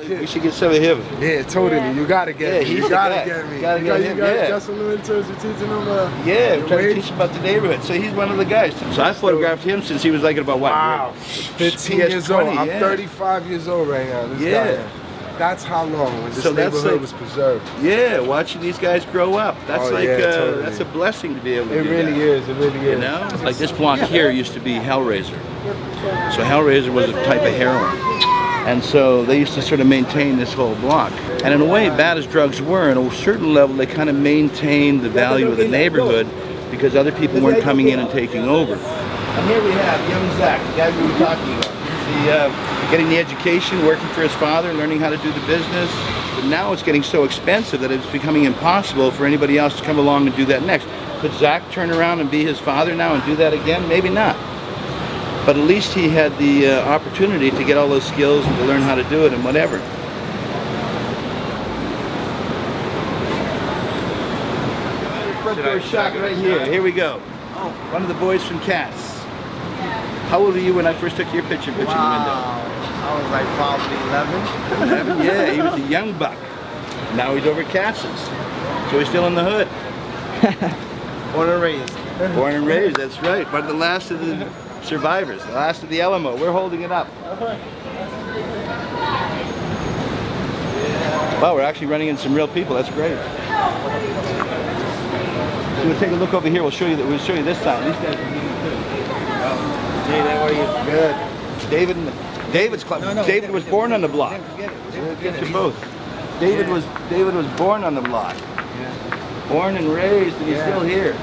We should get some of him. Yeah, totally. You gotta get me. You gotta get me. You gotta get him. You got some mentors you're teaching him. Yeah, I'm trying to teach him about the neighborhood. So he's one of the guys. So I photographed him since he was like about what? Wow, 15 years old. I'm 35 years old right now. This guy. That's how long when this neighborhood was preserved. Yeah, watching these guys grow up. That's totally. That's a blessing to be able to do really that. Is. It really is. You know? Like this block here used to be Hellraiser. So Hellraiser was a type of heroin. And so they used to sort of maintain this whole block. And in a way, bad as drugs were, at a certain level, they kind of maintained the value of the neighborhood because other people weren't coming in and taking over. And here we have young Zach, the guy we were talking about. Getting the education, working for his father, learning how to do the business. But now it's getting so expensive that it's becoming impossible for anybody else to come along and do that next. Could Zach turn around and be his father now and do that again? Maybe not. But at least he had the opportunity to get all those skills and to learn how to do it and whatever. Front door shot right here. Here we go. One of the boys from Cats. How old were you when I first took your picture in the window? I was like probably 11. 11? Yeah, he was a young buck. Now he's over at Cats's. So he's still in the hood. Born and raised. Born and raised, that's right. One of the last of the survivors, the last of the Alamo. We're holding it up. Wow, we're actually running into some real people. That's great. So we'll take a look over here. We'll show you this side. These guys are Hey, how are you? good. David's club. No, David was born on the block. Get you both. David was born on the block. Yeah. Born and raised, and he's still here.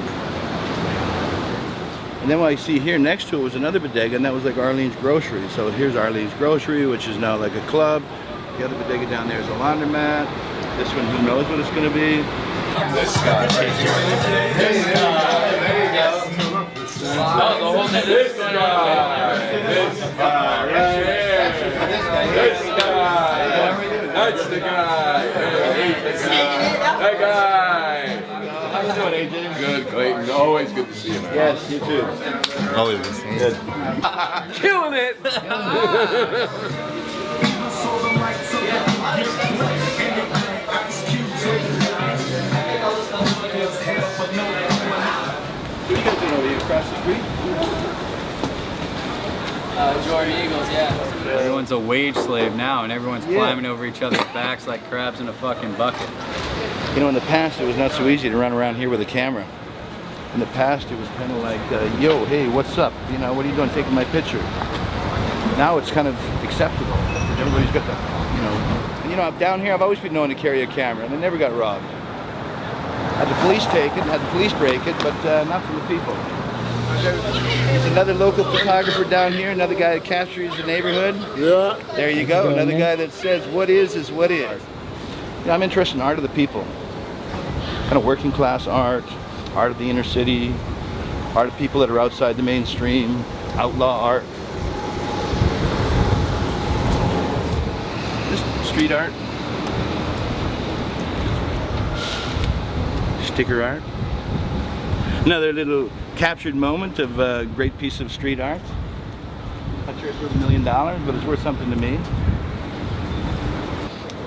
And then what I see here next to it was another bodega, and that was like Arlene's Grocery. So here's Arlene's Grocery, which is now like a club. The other bodega down there is a laundromat. This one, who knows what it's going to be. This guy right here. This guy. There you go. This guy. This guy. That's the guy. That guy. How you doing, AJ? Good, Clayton. Always good to see you, man. Yes, you too. Always good to see you. Good. Killing it. What are you guys doing over here across the street? Jordan Eagles, yeah. Everyone's a wage slave now, and everyone's climbing over each other's backs like crabs in a fucking bucket. You know, in the past, it was not so easy to run around here with a camera. In the past, it was kind of like, yo, hey, what's up? You know, what are you doing taking my picture? Now it's kind of acceptable. Everybody's got the, and down here, I've always been known to carry a camera, and I never got robbed. Had the police take it, had the police break it, but not from the people. There's another local photographer down here, another guy that captures the neighborhood. Yeah. There you go, another guy that says what is what is. I'm interested in art of the people. Kind of working class art, art of the inner city, art of people that are outside the mainstream, outlaw art. Just street art. Sticker art. Another little captured moment of a great piece of street art. Not sure it's worth $1 million, but it's worth something to me.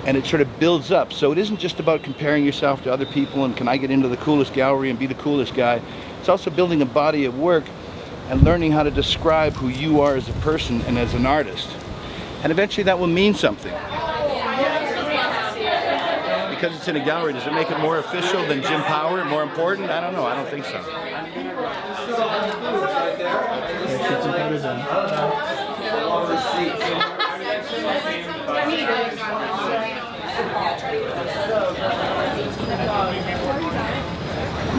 And it sort of builds up. So it isn't just about comparing yourself to other people and can I get into the coolest gallery and be the coolest guy. It's also building a body of work and learning how to describe who you are as a person and as an artist. And eventually that will mean something. Because it's in a gallery, does it make it more official than Jim Power, more important? I don't know, I don't think so.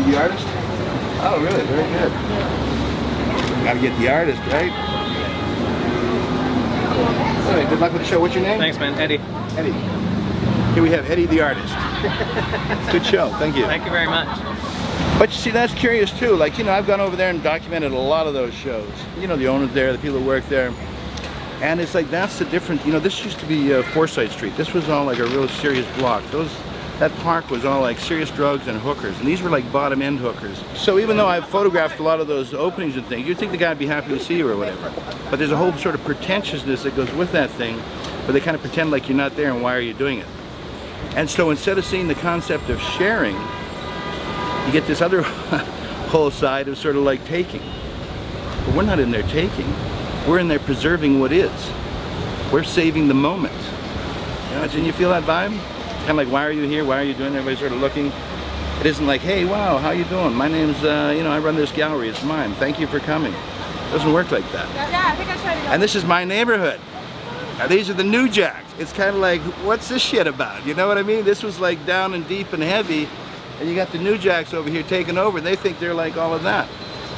The artist? Oh, really? Very good. Gotta get the artist, right? All right, good luck with the show. What's your name? Thanks, man. Eddie. Eddie. Here we have Eddie the artist. Good show. Thank you. Thank you very much. But you see, that's curious too. Like, I've gone over there and documented a lot of those shows. The owners there, the people that work there. And it's like, that's the difference. This used to be Forsyth Street. This was all like a real serious block. Those that park was all like serious drugs and hookers, and these were like bottom end hookers. So even though I've photographed a lot of those openings and things, you'd think the guy would be happy to see you or whatever. But there's a whole sort of pretentiousness that goes with that thing, where they kind of pretend like you're not there and why are you doing it? And so instead of seeing the concept of sharing, you get this other whole side of sort of like taking. But we're not in there taking, we're in there preserving what is. We're saving the moment. You know, and you feel that vibe? Kind of like, why are you here? Why are you doing? Everybody's sort of looking. It isn't like, hey, wow, how you doing? My name's, you know, I run this gallery. It's mine. Thank you for coming. It doesn't work like that. Yeah, I think I tried to go. And this is my neighborhood. Now, these are the New Jacks. It's kind of like, what's this shit about? You know what I mean? This was like down and deep and heavy, and you got the New Jacks over here taking over, and they think they're like all of that.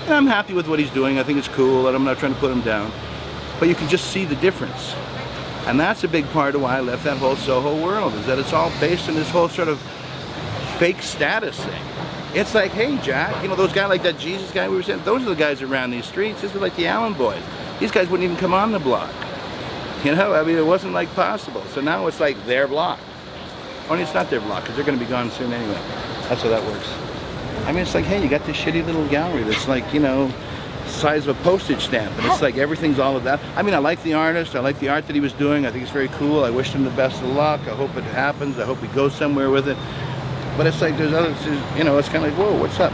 And I'm happy with what he's doing. I think it's cool, and I'm not trying to put him down. But you can just see the difference. And that's a big part of why I left that whole Soho world, is that it's all based on this whole sort of fake status thing. It's like, hey, Jack, you know, those guys like that Jesus guy we were saying, those are the guys around these streets. This is like the Allen boys. These guys wouldn't even come on the block. You know, I mean, it wasn't like possible. So now it's like their block. Only it's not their block, because they're going to be gone soon anyway. That's how that works. I mean, it's like, hey, you got this shitty little gallery that's like, you know, size of a postage stamp, and it's like everything's all of that. I mean, I like the artist, I like the art that he was doing, I think it's very cool, I wish him the best of luck, I hope it happens, I hope he goes somewhere with it. But it's like there's others, you know, it's kind of like, whoa, what's up?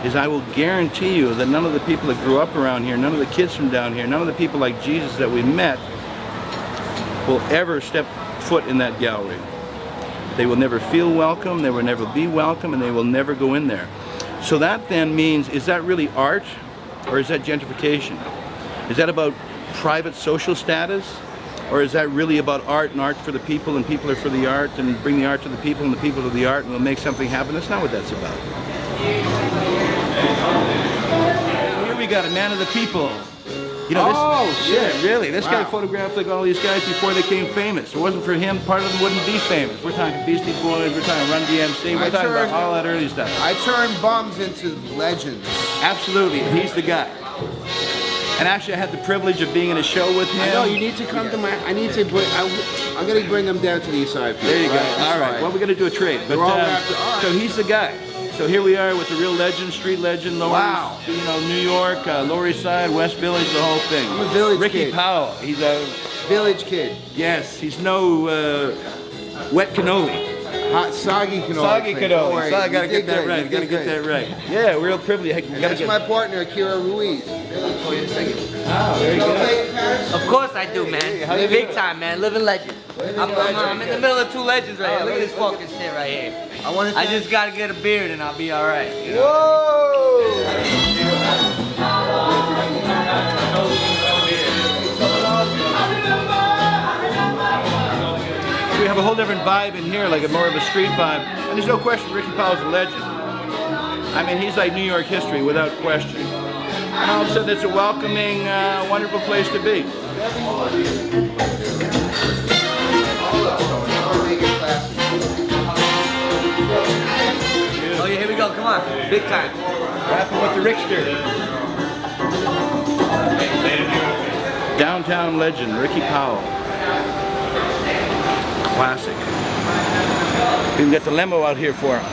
Is I will guarantee you that none of the people that grew up around here, none of the kids from down here, none of the people like Jesus that we met will ever step foot in that gallery. They will never feel welcome, they will never be welcome, and they will never go in there. So that then means, is that really art, or is that gentrification? Is that about private social status? Or is that really about art and art for the people, and people are for the art, and bring the art to the people, and the people to the art, and we'll make something happen? That's not what that's about. Here we got a man of the people. You know, this, shit, really. This guy photographed like all these guys before they became famous. If it wasn't for him, part of them wouldn't be famous. We're talking Beastie Boys, we're talking Run DMC, we're talking about all that early stuff. I turned bums into legends. Absolutely, he's the guy. And actually, I had the privilege of being in a show with him. I know, you need to come to my, I'm going to bring them down to the east side. There you go. All right. Well, we're going to do a trade. But so he's the guy. So here we are with the real legend, street legend, Lower, you know, New York, Lower East Side, West Village, the whole thing. I'm a village Ricky kid. Powell. He's a village kid. Yes, he's no wet cannoli. Hot, soggy cannoli. Soggy cannoli. So I gotta get that right. Gotta get that right. Yeah, real privilege. That's my partner, Akira Ruiz. Oh, there you go. Of course I do, man. Big time, man. Living legend. I'm in the middle of two legends right here. Look at this fucking shit right here. I just gotta get a beard and I'll be alright. You know? Whoa! We have a whole different vibe in here, like a more of a street vibe. And there's no question, Ricky Powell's a legend. I mean, he's like New York history without question. And all of a sudden, it's a welcoming, wonderful place to be. Oh yeah, here we go. Come on, big time. Rapping with the Rickster. Downtown legend, Ricky Powell. Classic. We can get the limo out here for him.